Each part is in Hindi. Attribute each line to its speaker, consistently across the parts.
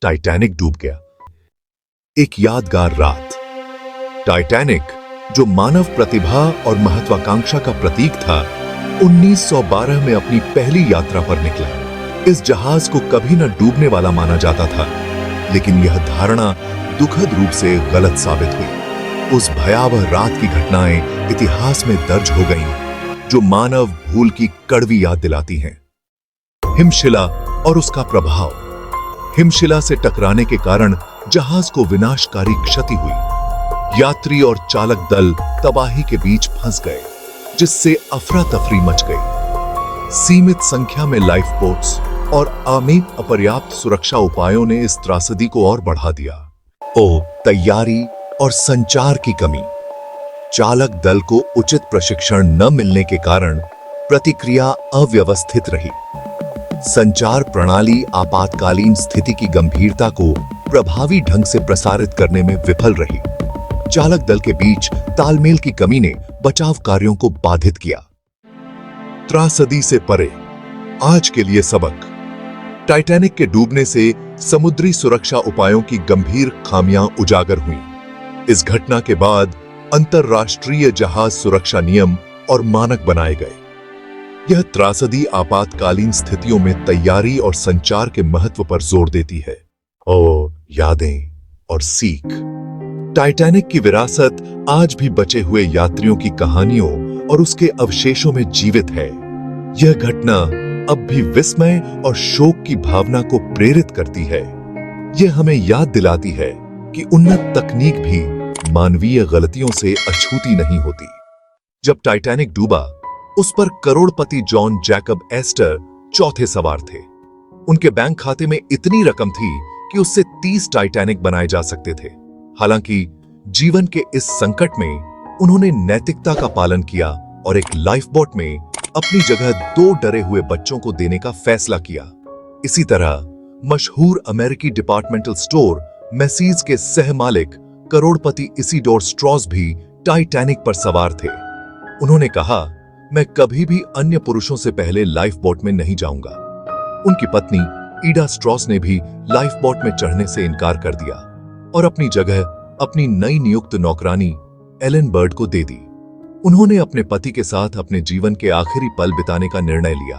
Speaker 1: टाइटैनिक डूब गया। एक यादगार रात। टाइटैनिक, जो मानव प्रतिभा और महत्वाकांक्षा का प्रतीक था, 1912 में अपनी पहली यात्रा पर निकला। इस जहाज को कभी न डूबने वाला माना जाता था, लेकिन यह धारणा दुखद रूप से गलत साबित हुई। उस भयावह रात की घटनाएं इतिहास में दर्ज हो गईं, जो मानव भूल की कड़वी याद दिलाती हैं। हिमशिला और उसका प्रभाव। हिमशिला से टकराने के कारण जहाज को विनाशकारी क्षति हुई। यात्री और चालक दल तबाही के बीच फंस गए, जिससे अफरा तफरी मच गई। सीमित संख्या में लाइफ बोट्स और अपर्याप्त सुरक्षा उपायों ने इस त्रासदी को और बढ़ा दिया। तैयारी और संचार की कमी। चालक दल को उचित प्रशिक्षण न मिलने के कारण प्रतिक्रिया अव्यवस्थित रही। संचार प्रणाली आपातकालीन स्थिति की गंभीरता को प्रभावी ढंग से प्रसारित करने में विफल रही। चालक दल के बीच तालमेल की कमी ने बचाव कार्यों को बाधित किया। त्रासदी से परे। आज के लिए सबक। टाइटैनिक के डूबने से समुद्री सुरक्षा उपायों की गंभीर खामियां उजागर हुईं। इस घटना के बाद अंतरराष्ट्रीय जहाज सुरक्षा नियम और मानक बनाए गए। यह त्रासदी आपातकालीन स्थितियों में तैयारी और संचार के महत्व पर जोर देती है। यादें और सीख। टाइटैनिक की विरासत आज भी बचे हुए यात्रियों की कहानियों और उसके अवशेषों में जीवित है। यह घटना अब भी विस्मय और शोक की भावना को प्रेरित करती है। यह हमें याद दिलाती है कि उन्नत तकनीक भी मानवीय गलतियों से अछूती नहीं होती। जब टाइटैनिक डूबा, उस पर करोड़पति जॉन जैकब एस्टर चौथे सवार थे। उनके बैंक खाते में इतनी रकम थी कि उससे 30 टाइटैनिक बनाए जा सकते थे। हालांकि जीवन के इस संकट में उन्होंने नैतिकता का पालन किया और एक लाइफ बोट में अपनी जगह 2 डरे हुए बच्चों को देने का फैसला किया। इसी तरह मशहूर अमेरिकी डिपार्टमेंटल स्टोर मैसीज के सह मालिक करोड़पति इसिडोर स्ट्रॉस भी टाइटैनिक पर सवार थे। उन्होंने कहा, मैं कभी भी अन्य पुरुषों से पहले लाइफ बोट में नहीं जाऊंगा। उनकी पत्नी ईडा स्ट्रॉस ने भी लाइफ बोट में चढ़ने से इनकार कर दिया और अपनी जगह अपनी नई नियुक्त नौकरानी एलन बर्ड को दे दी। उन्होंने अपने पति के साथ अपने जीवन के आखिरी पल बिताने का निर्णय लिया।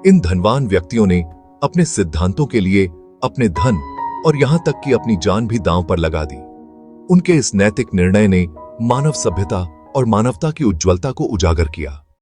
Speaker 1: इन धनवान व्यक्तियों ने अपने सिद्धांतों के लिए अपने धन और यहां तक कि अपनी जान भी दांव पर लगा दी। उनके इस नैतिक निर्णय ने मानव सभ्यता और मानवता की उज्ज्वलता को उजागर किया।